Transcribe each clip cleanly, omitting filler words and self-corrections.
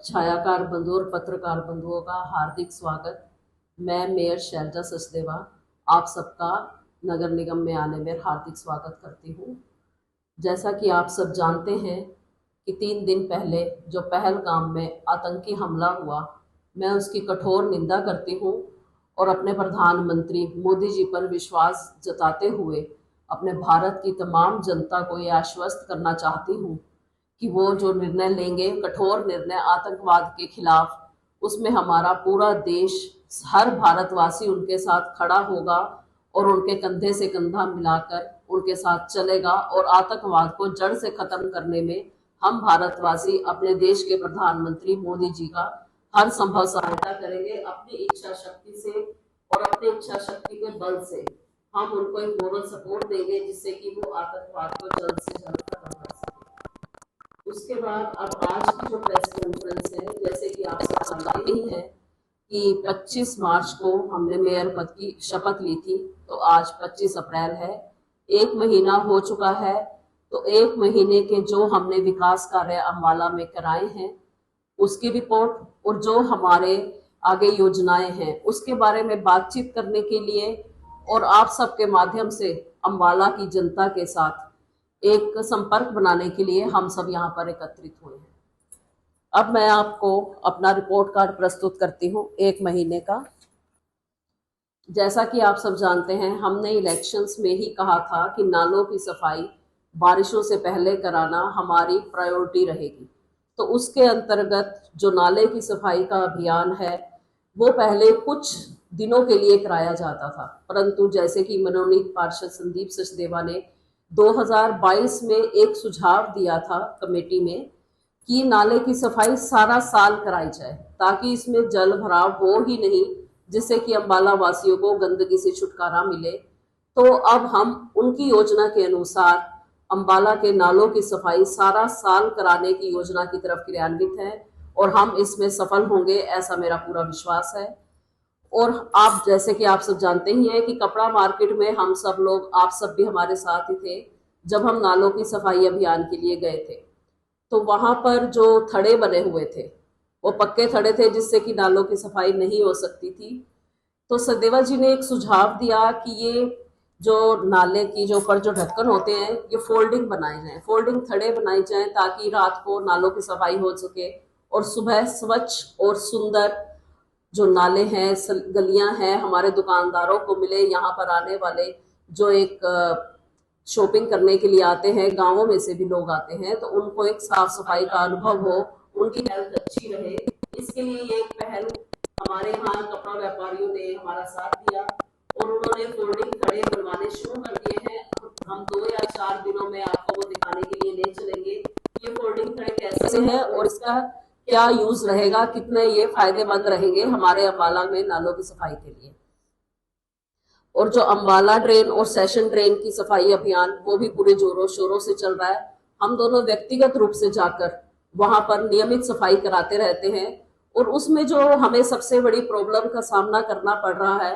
छायाकार बंधु और पत्रकार बंधुओं का हार्दिक स्वागत। मैं मेयर शैलजा सचदेवा आप सबका नगर निगम में आने में हार्दिक स्वागत करती हूँ। जैसा कि आप सब जानते हैं कि 3 दिन पहले जो पहलगाम में आतंकी हमला हुआ, मैं उसकी कठोर निंदा करती हूँ और अपने प्रधानमंत्री मोदी जी पर विश्वास जताते हुए अपने भारत की तमाम जनता को ये आश्वस्त करना चाहती हूँ कि वो जो निर्णय लेंगे, कठोर निर्णय आतंकवाद के खिलाफ, उसमें हमारा पूरा देश, हर भारतवासी उनके साथ खड़ा होगा और उनके कंधे से कंधा मिलाकर उनके साथ चलेगा और आतंकवाद को जड़ से खत्म करने में हम भारतवासी अपने देश के प्रधानमंत्री मोदी जी का हर संभव सहायता करेंगे। अपनी इच्छा शक्ति से और अपनी इच्छा शक्ति के बल से हम उनको एक मोरल सपोर्ट देंगे जिससे कि वो आतंकवाद को जल्द से जल्द खत्म कर सके। उसके बाद अब आज की जो प्रेस कॉन्फ्रेंस है, जैसे कि आप सब जानते ही हैं कि 25 मार्च को हमने मेयर पद की शपथ ली थी, तो आज 25 अप्रैल है, 1 महीना हो चुका है। तो 1 महीने के जो हमने विकास कार्य अम्बाला में कराए हैं उसकी रिपोर्ट और जो हमारे आगे योजनाएं हैं उसके बारे में बातचीत करने के लिए और आप सबके माध्यम से अम्बाला की जनता के साथ एक संपर्क बनाने के लिए हम सब यहाँ पर एकत्रित हुए हैं। अब मैं आपको अपना रिपोर्ट कार्ड प्रस्तुत करती हूँ 1 महीने का। जैसा कि आप सब जानते हैं, हमने इलेक्शंस में ही कहा था कि नालों की सफाई बारिशों से पहले कराना हमारी प्रायोरिटी रहेगी। तो उसके अंतर्गत जो नाले की सफाई का अभियान है वो पहले कुछ दिनों के लिए कराया जाता था, परंतु जैसे कि मनोनीत पार्षद संदीप सचदेवा ने 2022 में एक सुझाव दिया था कमेटी में कि नाले की सफाई सारा साल कराई जाए ताकि इसमें जल भराव हो ही नहीं, जिससे कि अम्बाला वासियों को गंदगी से छुटकारा मिले। तो अब हम उनकी योजना के अनुसार अम्बाला के नालों की सफाई सारा साल कराने की योजना की तरफ क्रियान्वित है और हम इसमें सफल होंगे, ऐसा मेरा पूरा विश्वास है। और आप जैसे कि आप सब जानते ही हैं कि कपड़ा मार्केट में हम सब लोग, आप सब भी हमारे साथ ही थे जब हम नालों की सफाई अभियान के लिए गए थे। तो वहां पर जो थड़े बने हुए थे वो पक्के थड़े थे जिससे कि नालों की सफाई नहीं हो सकती थी। तो सचदेवा जी ने एक सुझाव दिया कि ये जो नाले की जो ऊपर जो ढक्कन होते हैं ये फोल्डिंग बनाए जाएं, फोल्डिंग थड़े बनाए जाएं ताकि रात को नालों की सफाई हो सके और सुबह स्वच्छ और सुंदर जो नाले हैं, गलियां हैं, हमारे दुकानदारों को मिले। यहाँ पर आने वाले जो एक शॉपिंग करने के लिए आते हैं, गांवों में से भी लोग आते हैं, तो उनको एक साफ सफाई का अनुभव हो, उनकी हेल्थ अच्छी रहे। इसके लिए ये एक पहल हमारे यहाँ कपड़ा व्यापारियों ने हमारा साथ दिया और उन्होंने फोल्डिंग खड़े बनवाने शुरू कर दिए हैं। हम 2 या 4 दिनों में आपको वो दिखाने के लिए ले चलेंगे ये फोल्डिंग खड़े कैसे है और इसका क्या यूज रहेगा, कितने ये फायदेमंद रहेंगे हमारे अम्बाला में नालों की सफाई के लिए। और जो अम्बाला ड्रेन और सेशन ड्रेन की सफाई अभियान वो भी पूरे जोरों शोरों से चल रहा है। हम दोनों व्यक्तिगत रूप से जाकर वहां पर नियमित सफाई कराते रहते हैं और उसमें जो हमें सबसे बड़ी प्रॉब्लम का सामना करना पड़ रहा है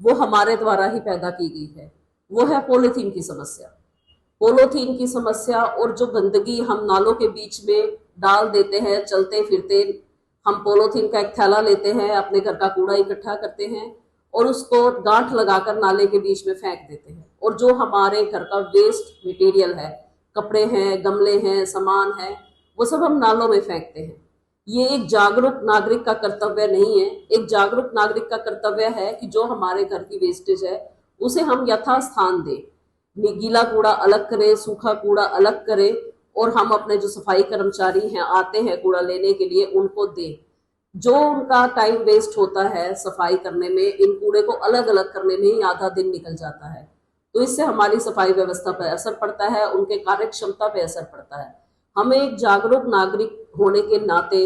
वो हमारे द्वारा ही पैदा की गई है, वो है पॉलीथीन की समस्या। पॉलीथीन की समस्या और जो गंदगी हम नालों के बीच में डाल देते हैं, चलते फिरते हम पॉलीथीन का एक थैला लेते हैं, अपने घर का कूड़ा इकट्ठा करते हैं और उसको गांठ लगाकर नाले के बीच में फेंक देते हैं। और जो हमारे घर का वेस्ट मटेरियल है, कपड़े हैं, गमले हैं, सामान है, वो सब हम नालों में फेंकते हैं। ये एक जागरूक नागरिक का कर्तव्य नहीं है। एक जागरूक नागरिक का कर्तव्य है कि जो हमारे घर की वेस्टेज है उसे हम यथास्थान दें, गीला कूड़ा अलग करें, सूखा कूड़ा अलग करें और हम अपने जो सफाई कर्मचारी हैं आते हैं कूड़ा लेने के लिए उनको दें। जो उनका टाइम वेस्ट होता है सफाई करने में, इन कूड़े को अलग अलग करने में ही आधा दिन निकल जाता है। तो इससे हमारी सफाई व्यवस्था पर असर पड़ता है, उनके कार्य क्षमता पर असर पड़ता है। हमें एक जागरूक नागरिक होने के नाते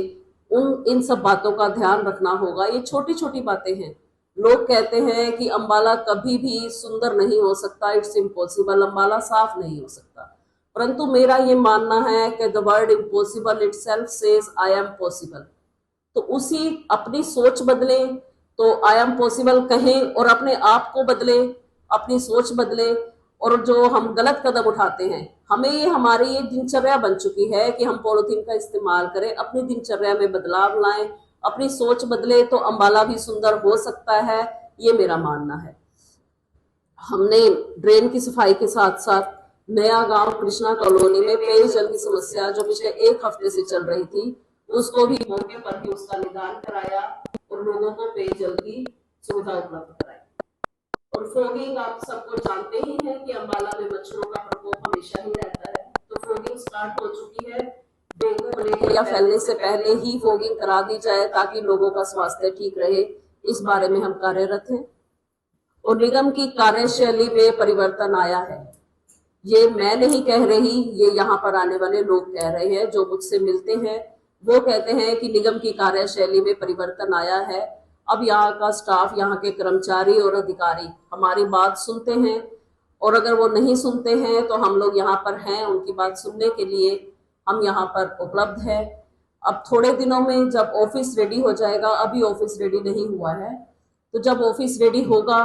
इन सब बातों का ध्यान रखना होगा। ये छोटी छोटी बातें हैं। लोग कहते हैं कि अम्बाला कभी भी सुंदर नहीं हो सकता, इट्स इम्पॉसिबल, अम्बाला साफ नहीं हो सकता, परंतु मेरा ये मानना है कि the word impossible itself says I am possible. तो उसी अपनी सोच बदले तो आई एम पॉसिबल कहें और अपने आप को बदले, अपनी सोच बदले और जो हम गलत कदम उठाते हैं हमें ये हमारी ये दिनचर्या बन चुकी है कि हम पॉलिथीन का इस्तेमाल करें, अपनी दिनचर्या में बदलाव लाएं, अपनी सोच बदले तो अंबाला भी सुंदर हो सकता है, ये मेरा मानना है। हमने ड्रेन की सफाई के साथ साथ नया गांव कृष्णा कॉलोनी में पेयजल की समस्या जो पिछले 1 हफ्ते से चल रही थी, उसको भी मौके पर ही उसका निदान कराया और लोगों को पेयजल की सुविधा उपलब्ध कराई। और फॉगिंग आप सबको जानते ही हैं कि अंबाला में मच्छरों का प्रकोप हमेशा ही रहता है, तो फॉगिंग स्टार्ट हो चुकी है। डेंगू मलेरिया फैलने से पहले ही फॉगिंग करा दी जाए ताकि लोगों का स्वास्थ्य ठीक रहे, इस बारे में हम कार्यरत हैं। और निगम की कार्यशैली में परिवर्तन आया है, ये मैं नहीं कह रही, ये यहाँ पर आने वाले लोग कह रहे हैं, जो मुझसे मिलते हैं वो कहते हैं कि निगम की कार्यशैली में परिवर्तन आया है। अब यहाँ का स्टाफ, यहाँ के कर्मचारी और अधिकारी हमारी बात सुनते हैं, और अगर वो नहीं सुनते हैं तो हम लोग यहाँ पर हैं उनकी बात सुनने के लिए, हम यहाँ पर उपलब्ध है। अब थोड़े दिनों में जब ऑफिस रेडी हो जाएगा, अभी ऑफिस रेडी नहीं हुआ है, तो जब ऑफिस रेडी होगा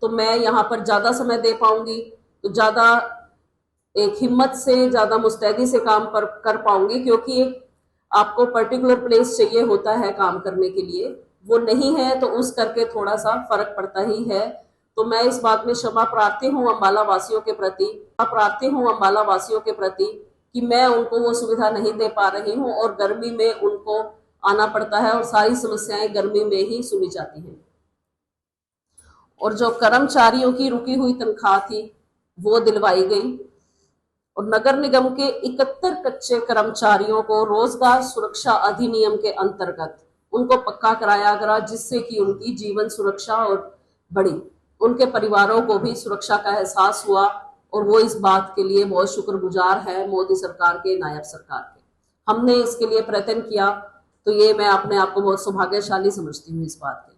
तो मैं यहाँ पर ज्यादा समय दे पाऊंगी, तो ज्यादा एक हिम्मत से, ज्यादा मुस्तैदी से काम पर कर पाऊंगी, क्योंकि एक आपको पर्टिकुलर प्लेस चाहिए होता है काम करने के लिए, वो नहीं है तो उस करके थोड़ा सा फर्क पड़ता ही है। तो मैं इस बात में क्षमा प्रार्थी हूँ अंबाला वासियों के प्रति कि मैं उनको वो सुविधा नहीं दे पा रही हूँ, और गर्मी में उनको आना पड़ता है और सारी समस्याएं गर्मी में ही सुनी जाती हैं। और जो कर्मचारियों की रुकी हुई तनख्वाह थी वो दिलवाई गई, और नगर निगम के 71 कच्चे कर्मचारियों को रोजगार सुरक्षा अधिनियम के अंतर्गत उनको पक्का कराया गया, जिससे कि उनकी जीवन सुरक्षा और बढ़ी, उनके परिवारों को भी सुरक्षा का एहसास हुआ, और वो इस बात के लिए बहुत शुक्रगुजार है मोदी सरकार के, नायब सरकार के। हमने इसके लिए प्रयत्न किया, तो ये मैं अपने आप को बहुत सौभाग्यशाली समझती हूँ इस बात के।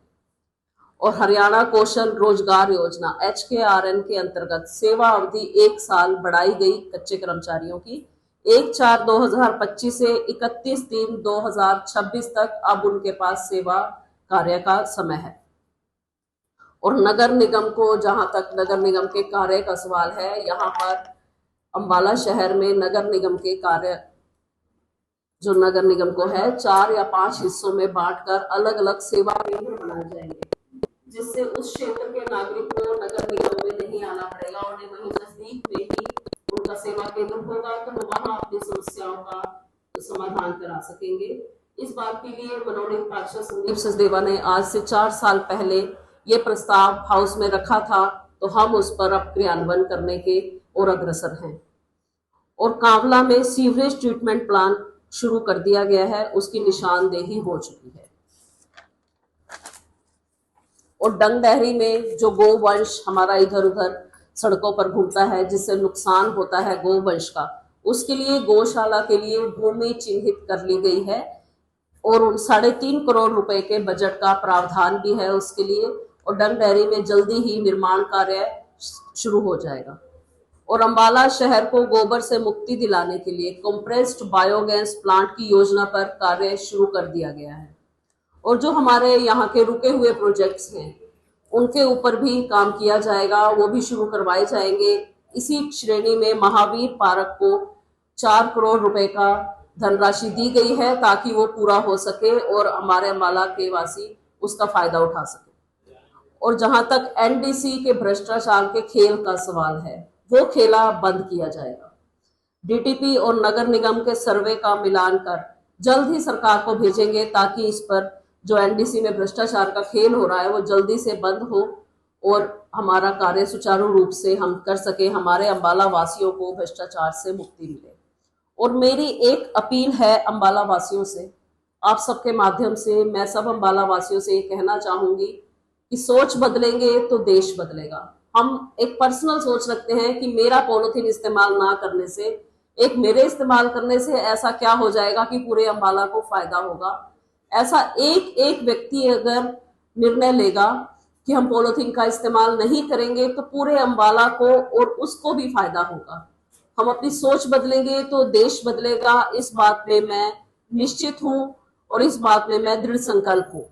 और हरियाणा कौशल रोजगार योजना HKRN के अंतर्गत सेवा अवधि 1 साल बढ़ाई गई कच्चे कर्मचारियों की, 1/4/2025 से 31/3/2026 तक अब उनके पास सेवा कार्य का समय है। और नगर निगम को, जहां तक नगर निगम के कार्य का सवाल है, यहाँ पर अंबाला शहर में नगर निगम के कार्य, जो नगर निगम को है, 4 या 5 हिस्सों में बांटकर अलग अलग सेवा केंद्र बनाए जाएंगे, जिससे उस क्षेत्र के नागरिक को नगर निगम में नहीं आना पड़ेगा, और वहीं नजदीक में ही उनका सेवा केंद्र होगा, तो वो वहां अपनी समस्याओं का समाधान करा सकेंगे। इस बात के लिए मनोनीत पार्षद संदीप सचदेवा ने आज से 4 साल पहले ये प्रस्ताव हाउस में रखा था, तो हम उस पर अब क्रियान्वयन करने के और अग्रसर हैं। और कांवला में सीवरेज ट्रीटमेंट प्लांट शुरू कर दिया गया है, उसकी निशानदेही हो चुकी है। और डंगडहरी में जो गोवंश हमारा इधर उधर सड़कों पर घूमता है, जिससे नुकसान होता है गोवंश का, उसके लिए गौशाला के लिए भूमि चिन्हित कर ली गई है, और उन 3.5 करोड़ रुपए के बजट का प्रावधान भी है उसके लिए। और डंगडहरी में जल्दी ही निर्माण कार्य शुरू हो जाएगा। और अंबाला शहर को गोबर से मुक्ति दिलाने के लिए कंप्रेस्ड बायोगैस प्लांट की योजना पर कार्य शुरू कर दिया गया है। और जो हमारे यहाँ के रुके हुए प्रोजेक्ट्स हैं उनके ऊपर भी काम किया जाएगा, वो भी शुरू करवाए जाएंगे। इसी श्रेणी में महावीर पार्क को 4 करोड़ रुपए का धनराशि दी गई है, ताकि वो पूरा हो सके और हमारे अंबाला के वासी उसका फायदा उठा सके। और जहां तक NDC के भ्रष्टाचार के खेल का सवाल है, वो खेला बंद किया जाएगा। DTP और नगर निगम के सर्वे का मिलान कर जल्द ही सरकार को भेजेंगे, ताकि इस पर जो NDC में भ्रष्टाचार का खेल हो रहा है वो जल्दी से बंद हो और हमारा कार्य सुचारू रूप से हम कर सके, हमारे अंबाला वासियों को भ्रष्टाचार से मुक्ति मिले। और मेरी एक अपील है अंबाला वासियों से, आप सबके माध्यम से मैं सब अंबाला वासियों से ये कहना चाहूंगी कि सोच बदलेंगे तो देश बदलेगा। हम एक पर्सनल सोच रखते हैं कि मेरा पॉलिथीन इस्तेमाल ना करने से, एक मेरे इस्तेमाल करने से ऐसा क्या हो जाएगा कि पूरे अंबाला को फायदा होगा। ऐसा एक एक व्यक्ति अगर निर्णय लेगा कि हम पॉलिथीन का इस्तेमाल नहीं करेंगे, तो पूरे अंबाला को और उसको भी फायदा होगा। हम अपनी सोच बदलेंगे तो देश बदलेगा, इस बात में मैं निश्चित हूँ और इस बात में मैं दृढ़ संकल्प हूँ।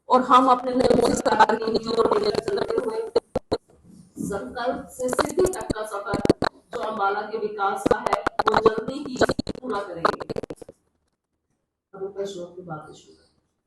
और हम अपने मोदी सरकार की नीतियों को संकल्प से सिद्धि तक का सफर जो अम्बाला के विकास का है वो जल्दी ही पूरा करेंगे। अब ऊपर श्लोक की बातें शुरू